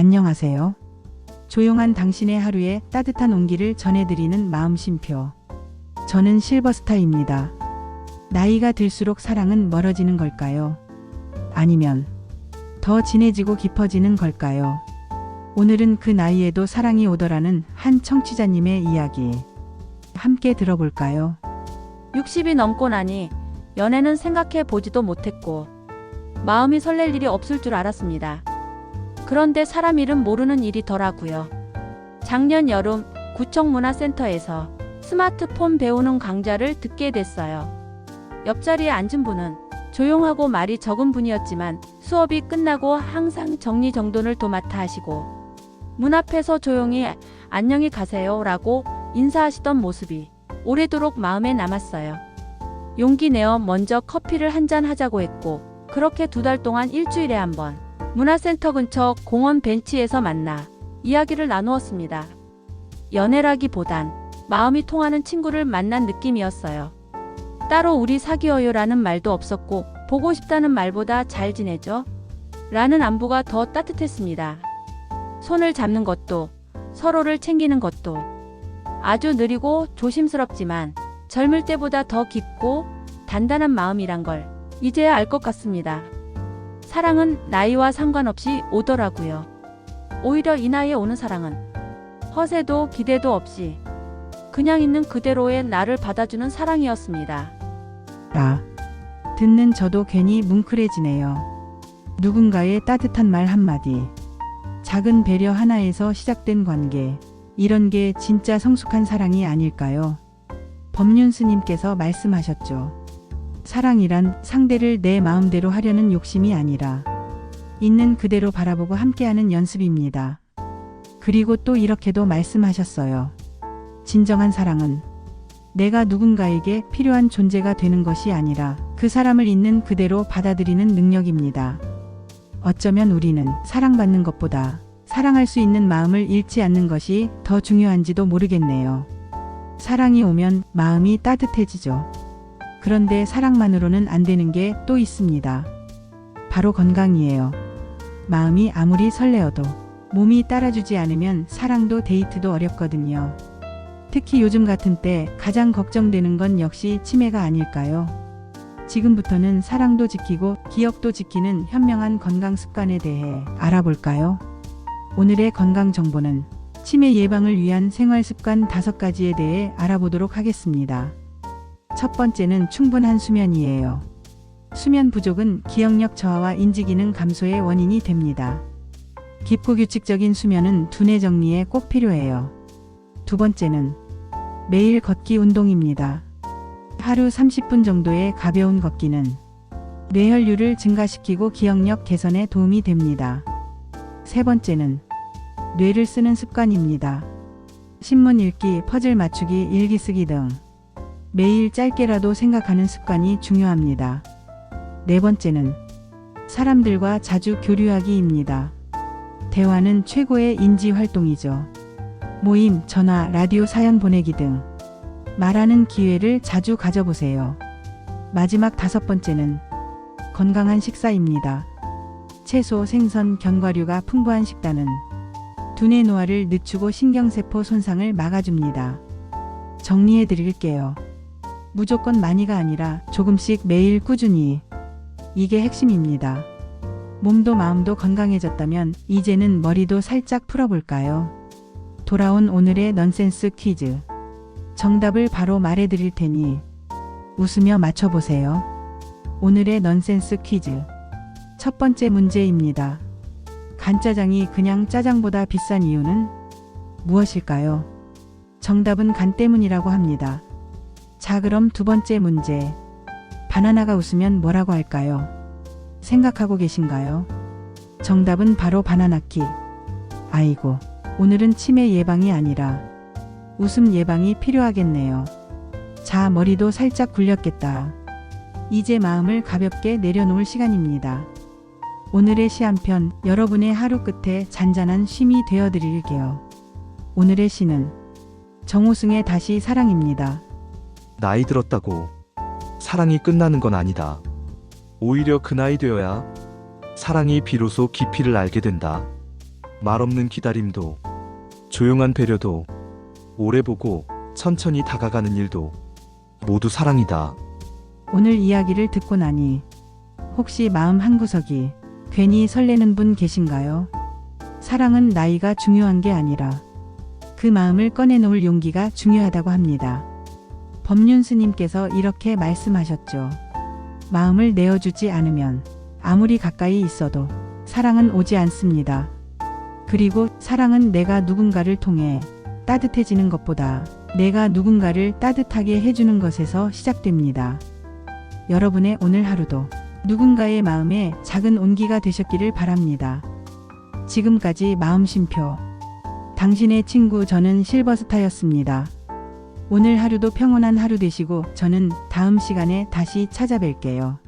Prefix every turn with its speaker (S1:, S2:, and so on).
S1: 안녕하세요. 조용한 당신의 하루에 따뜻한 온기를 전해드리는 마음쉼표. 저는 실버스타입니다. 나이가 들수록 사랑은 멀어지는 걸까요? 아니면 더 진해지고 깊어지는 걸까요? 오늘은 그 나이에도 사랑이 오더라는 한 청취자님의 이야기 함께 들어볼까요?
S2: 60이 넘고 나니 연애는 생각해 보지도 못했고 마음이 설렐 일이 없을 줄 알았습니다. 그런데 사람 이름 모르는 일이 더라고요. 작년 여름 구청 문화센터에서 스마트폰 배우는 강좌를 듣게 됐어요. 옆자리에 앉은 분은 조용하고 말이 적은 분이었지만 수업이 끝나고 항상 정리정돈을 도맡아 하시고 문 앞에서 조용히 안녕히 가세요 라고 인사하시던 모습이 오래도록 마음에 남았어요. 용기 내어 먼저 커피를 한잔 하자고 했고 그렇게 2달 동안 일주일에 한 번 문화센터 근처 공원 벤치에서 만나 이야기를 나누었습니다. 연애라기보단 마음이 통하는 친구를 만난 느낌이었어요. 따로 우리 사귀어요라는 말도 없었고 보고 싶다는 말보다 잘 지내죠? 라는 안부가 더 따뜻했습니다. 손을 잡는 것도 서로를 챙기는 것도 아주 느리고 조심스럽지만 젊을 때보다 더 깊고 단단한 마음이란 걸 이제야 알 것 같습니다. 사랑은 나이와 상관없이 오더라고요. 오히려 이 나이에 오는 사랑은 허세도 기대도 없이 그냥 있는 그대로의 나를 받아주는 사랑이었습니다.
S1: 듣는 저도 괜히 뭉클해지네요. 누군가의 따뜻한 말 한마디, 작은 배려 하나에서 시작된 관계, 이런 게 진짜 성숙한 사랑이 아닐까요? 법륜 스님께서 말씀하셨죠. 사랑이란 상대를 내 마음대로 하려는 욕심이 아니라 있는 그대로 바라보고 함께하는 연습입니다. 그리고 또 이렇게도 말씀하셨어요. 진정한 사랑은 내가 누군가에게 필요한 존재가 되는 것이 아니라 그 사람을 있는 그대로 받아들이는 능력입니다. 어쩌면 우리는 사랑받는 것보다 사랑할 수 있는 마음을 잃지 않는 것이 더 중요한지도 모르겠네요. 사랑이 오면 마음이 따뜻해지죠. 그런데 사랑만으로는 안 되는 게 또 있습니다. 바로 건강이에요. 마음이 아무리 설레어도 몸이 따라주지 않으면 사랑도 데이트도 어렵거든요. 특히 요즘 같은 때 가장 걱정되는 건 역시 치매가 아닐까요? 지금부터는 사랑도 지키고 기억도 지키는 현명한 건강 습관에 대해 알아볼까요? 오늘의 건강 정보는 치매 예방을 위한 생활 습관 5가지에 대해 알아보도록 하겠습니다. 첫 번째는 충분한 수면이에요. 수면 부족은 기억력 저하와 인지기능 감소의 원인이 됩니다. 깊고 규칙적인 수면은 두뇌 정리에 꼭 필요해요. 두 번째는 매일 걷기 운동입니다. 하루 30분 정도의 가벼운 걷기는 뇌혈류를 증가시키고 기억력 개선에 도움이 됩니다. 세 번째는 뇌를 쓰는 습관입니다. 신문 읽기, 퍼즐 맞추기, 일기 쓰기 등 매일 짧게라도 생각하는 습관이 중요합니다. 네 번째는 사람들과 자주 교류하기입니다. 대화는 최고의 인지 활동이죠. 모임, 전화, 라디오 사연 보내기 등 말하는 기회를 자주 가져보세요. 마지막 5번째는 건강한 식사입니다. 채소, 생선, 견과류가 풍부한 식단은 두뇌 노화를 늦추고 신경세포 손상을 막아줍니다. 정리해 드릴게요. 무조건 많이가 아니라 조금씩 매일 꾸준히. 이게 핵심입니다. 몸도 마음도 건강해졌다면 이제는 머리도 살짝 풀어볼까요? 돌아온 오늘의 넌센스 퀴즈. 정답을 바로 말해드릴 테니 웃으며 맞춰보세요. 오늘의 넌센스 퀴즈. 첫 번째 문제입니다. 간짜장이 그냥 짜장보다 비싼 이유는 무엇일까요? 정답은 간 때문이라고 합니다. 자, 그럼 두 번째 문제. 바나나가 웃으면 뭐라고 할까요? 생각하고 계신가요? 정답은 바로 바나나키. 아이고, 오늘은 치매 예방이 아니라 웃음 예방이 필요하겠네요. 자, 머리도 살짝 굴렸겠다. 이제 마음을 가볍게 내려놓을 시간입니다. 오늘의 시 한 편, 여러분의 하루 끝에 잔잔한 쉼이 되어드릴게요. 오늘의 시는 정호승의 다시 사랑입니다.
S3: 나이 들었다고 사랑이 끝나는 건 아니다. 오히려 그 나이 되어야 사랑이 비로소 깊이를 알게 된다. 말없는 기다림도, 조용한 배려도, 오래 보고 천천히 다가가는 일도 모두 사랑이다.
S1: 오늘 이야기를 듣고 나니 혹시 마음 한구석이 괜히 설레는 분 계신가요? 사랑은 나이가 중요한 게 아니라 그 마음을 꺼내놓을 용기가 중요하다고 합니다. 법륜 스님께서 이렇게 말씀하셨죠. 마음을 내어주지 않으면 아무리 가까이 있어도 사랑은 오지 않습니다. 그리고 사랑은 내가 누군가를 통해 따뜻해지는 것보다 내가 누군가를 따뜻하게 해주는 것에서 시작됩니다. 여러분의 오늘 하루도 누군가의 마음에 작은 온기가 되셨기를 바랍니다. 지금까지 마음쉼표. 당신의 친구 저는 실버스타였습니다. 오늘 하루도 평온한 하루 되시고 저는 다음 시간에 다시 찾아뵐게요.